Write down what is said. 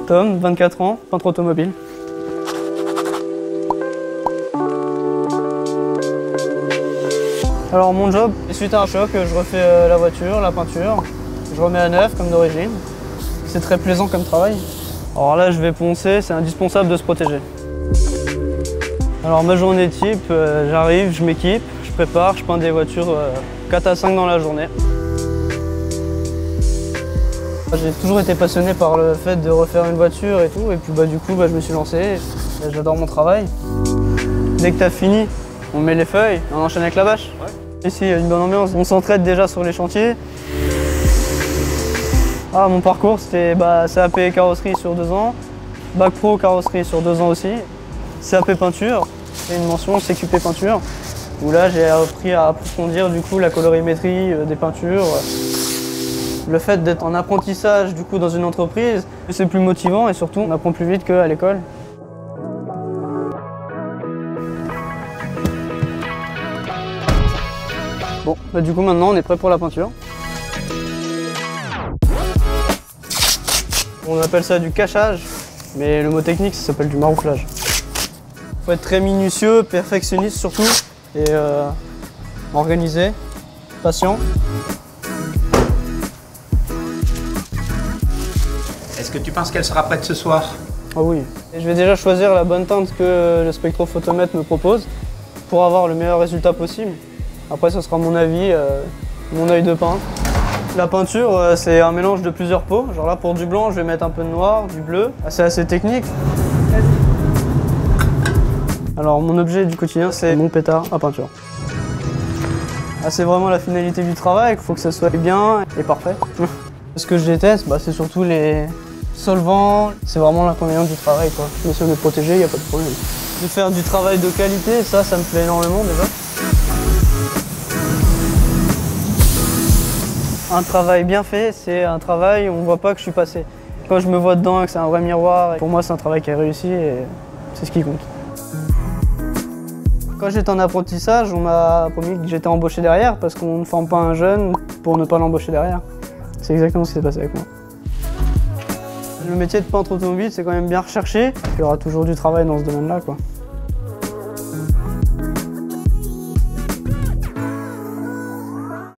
Tom, 24 ans, peintre automobile. Alors mon job, suite à un choc, je refais la voiture, la peinture, je remets à neuf comme d'origine. C'est très plaisant comme travail. Alors là je vais poncer, c'est indispensable de se protéger. Alors ma journée type, j'arrive, je m'équipe, je prépare, je peins des voitures 4 à 5 dans la journée. J'ai toujours été passionné par le fait de refaire une voiture et tout, et puis du coup je me suis lancé, j'adore mon travail. Dès que tu as fini, on met les feuilles, on enchaîne avec la bâche. Ouais. Ici il y a une bonne ambiance, on s'entraide déjà sur les chantiers. Ah, mon parcours c'était CAP carrosserie sur 2 ans, Bac Pro carrosserie sur 2 ans aussi, CAP peinture et une mention CQP peinture, où là j'ai appris à approfondir du coup la colorimétrie des peintures. Le fait d'être en apprentissage du coup dans une entreprise, c'est plus motivant et surtout on apprend plus vite qu'à l'école. Bon, du coup maintenant on est prêt pour la peinture. On appelle ça du cachage, mais le mot technique ça s'appelle du marouflage. Faut être très minutieux, perfectionniste surtout, et organisé, patient. Est-ce que tu penses qu'elle sera prête ce soir? Ah oui. Et je vais déjà choisir la bonne teinte que le spectrophotomètre me propose pour avoir le meilleur résultat possible. Après, ce sera mon avis, mon œil de peintre. La peinture, c'est un mélange de plusieurs pots. Genre là, pour du blanc, je vais mettre un peu de noir, du bleu. C'est assez technique. Alors, mon objet du quotidien, c'est mon pétard à peinture. C'est vraiment la finalité du travail, il faut que ça soit bien et parfait. Ce que je déteste, c'est surtout les solvants. C'est vraiment l'inconvénient du travail, quoi. Mais si on est protégé, il n'y a pas de problème. De faire du travail de qualité, ça me plaît énormément déjà. Un travail bien fait, c'est un travail où on ne voit pas que je suis passé. Quand je me vois dedans et que c'est un vrai miroir, pour moi c'est un travail qui est réussi et c'est ce qui compte. Quand j'étais en apprentissage, on m'a promis que j'étais embauché derrière parce qu'on ne forme pas un jeune pour ne pas l'embaucher derrière. C'est exactement ce qui s'est passé avec moi. Le métier de peintre automobile, c'est quand même bien recherché. Il y aura toujours du travail dans ce domaine-là, quoi.